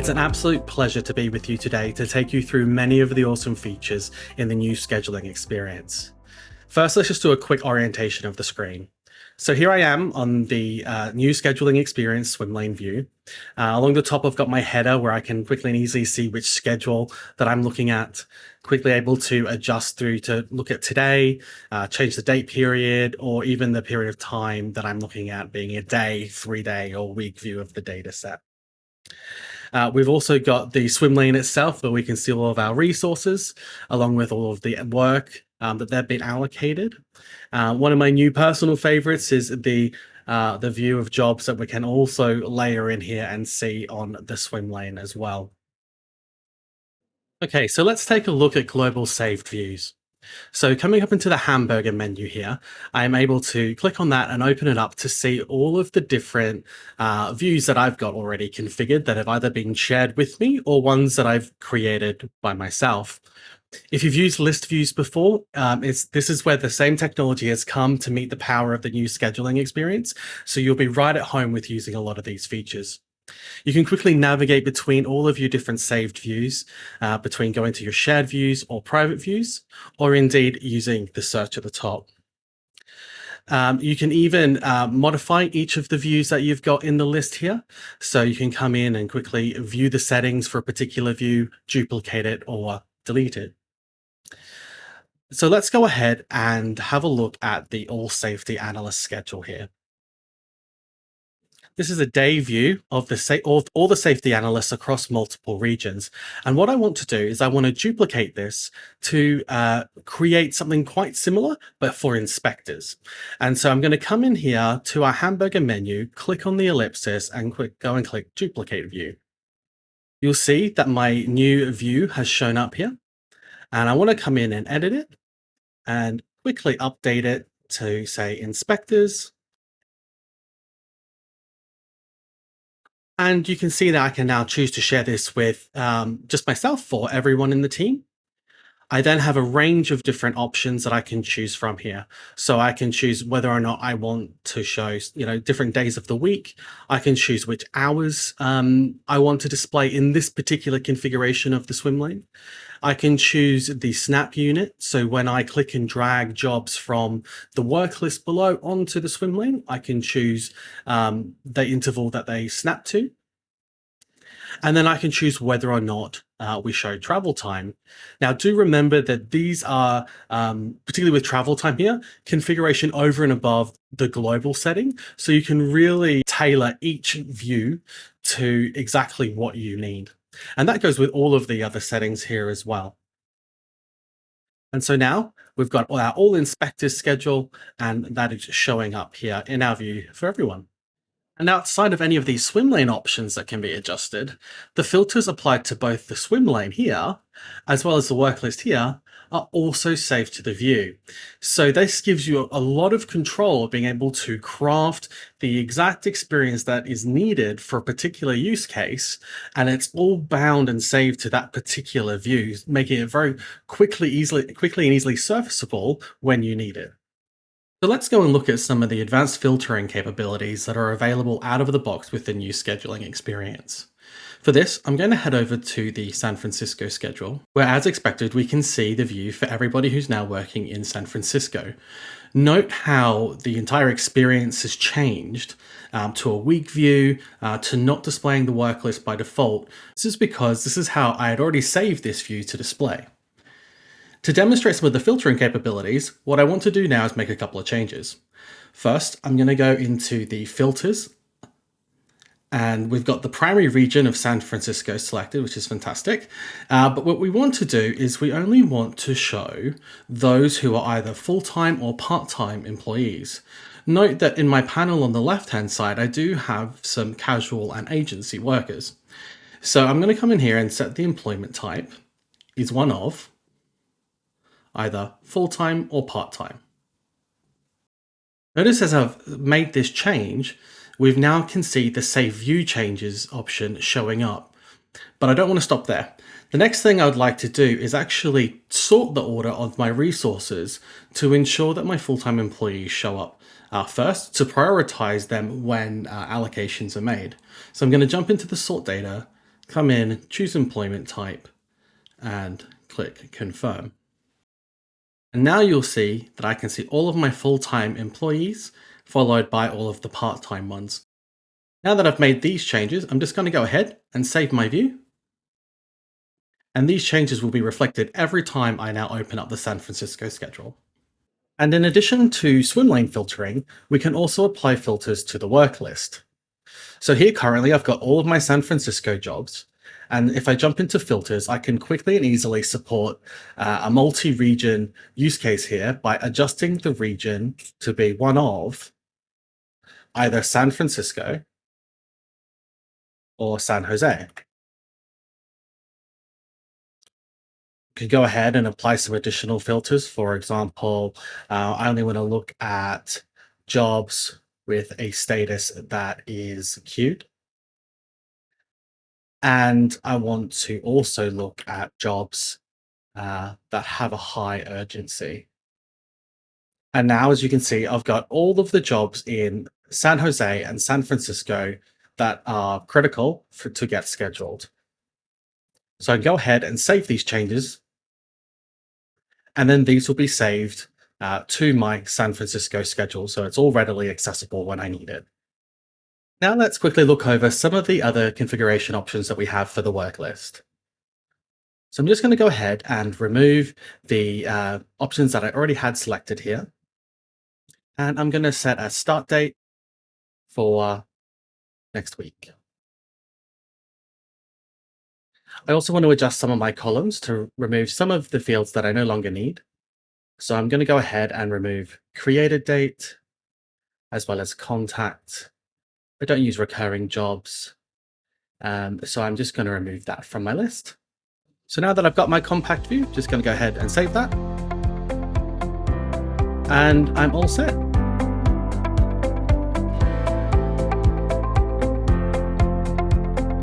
It's an absolute pleasure to be with you today to take you through many of the awesome features in the new scheduling experience. First, let's just do a quick orientation of the screen. So here I am on the new scheduling experience swim lane view. Along the top, I've got my header where I can quickly and easily see which schedule that I'm looking at, quickly able to adjust through to look at today, change the date period, or even the period of time that I'm looking at, being a day, 3-day, or week view of the data set. We've also got the swim lane itself where we can see all of our resources along with all of the work that they've been allocated. One of my new personal favorites is the view of jobs that we can also layer in here and see on the swim lane as well. Okay, so let's take a look at global saved views. So coming up into the hamburger menu here, I'm able to click on that and open it up to see all of the different views that I've got already configured that have either been shared with me or ones that I've created by myself. If you've used list views before, this is where the same technology has come to meet the power of the new scheduling experience. So you'll be right at home with using a lot of these features. You can quickly navigate between all of your different saved views, between going to your shared views or private views, or indeed using the search at the top. You can even modify each of the views that you've got in the list here. So you can come in and quickly view the settings for a particular view, duplicate it, or delete it. So let's go ahead and have a look at the All Safety Analyst schedule here. This is a day view of all the safety analysts across multiple regions. And what I want to do is I want to duplicate this to create something quite similar, but for inspectors. And so I'm going to come in here to our hamburger menu, click on the ellipsis and go and click duplicate view. You'll see that my new view has shown up here. And I want to come in and edit it and quickly update it to say inspectors. And you can see that I can now choose to share this with just myself or everyone in the team. I then have a range of different options that I can choose from here. So I can choose whether or not I want to show, different days of the week. I can choose which hours I want to display in this particular configuration of the swim lane. I can choose the snap unit. So when I click and drag jobs from the work list below onto the swim lane, I can choose the interval that they snap to. And then I can choose whether or not we show travel time. Now, do remember that these are, particularly with travel time here, configuration over and above the global setting. So you can really tailor each view to exactly what you need. And that goes with all of the other settings here as well. And so now we've got our all inspectors schedule, and that is showing up here in our view for everyone. And outside of any of these swim lane options that can be adjusted, the filters applied to both the swim lane here, as well as the work list here, are also saved to the view. So this gives you a lot of control of being able to craft the exact experience that is needed for a particular use case, and it's all bound and saved to that particular view, making it very quickly and easily surfaceable when you need it. So let's go and look at some of the advanced filtering capabilities that are available out of the box with the new scheduling experience. For this, I'm going to head over to the San Francisco schedule, where as expected, we can see the view for everybody who's now working in San Francisco. Note how the entire experience has changed to a week view, to not displaying the work list by default. This is because this is how I had already saved this view to display. To demonstrate some of the filtering capabilities, what I want to do now is make a couple of changes. First, I'm going to go into the filters, and we've got the primary region of San Francisco selected, which is fantastic. But what we want to do is we only want to show those who are either full-time or part-time employees. Note that in my panel on the left-hand side, I do have some casual and agency workers. So I'm going to come in here and set the employment type is one of either full-time or part-time. Notice as I've made this change, we've now can see the Save View Changes option showing up. But I don't want to stop there. The next thing I would like to do is actually sort the order of my resources to ensure that my full-time employees show up first, to prioritize them when allocations are made. So I'm going to jump into the sort data, come in, choose employment type, and click confirm. And now you'll see that I can see all of my full-time employees followed by all of the part-time ones. Now that I've made these changes, I'm just going to go ahead and save my view. And these changes will be reflected every time I now open up the San Francisco schedule. And in addition to swim lane filtering, we can also apply filters to the work list. So here currently I've got all of my San Francisco jobs. And if I jump into filters, I can quickly and easily support a multi-region use case here by adjusting the region to be one of either San Francisco or San Jose. Could go ahead and apply some additional filters. For example, I only want to look at jobs with a status that is queued. And I want to also look at jobs that have a high urgency. And now, as you can see, I've got all of the jobs in San Jose and San Francisco that are critical to get scheduled. So I can go ahead and save these changes, and then these will be saved to my San Francisco schedule, so it's all readily accessible when I need it. Now let's quickly look over some of the other configuration options that we have for the work list. So I'm just going to go ahead and remove the options that I already had selected here. And I'm going to set a start date for next week. I also want to adjust some of my columns to remove some of the fields that I no longer need. So I'm going to go ahead and remove created date, as well as contact. I don't use recurring jobs. So I'm just going to remove that from my list. So now that I've got my compact view, just going to go ahead and save that. And I'm all set.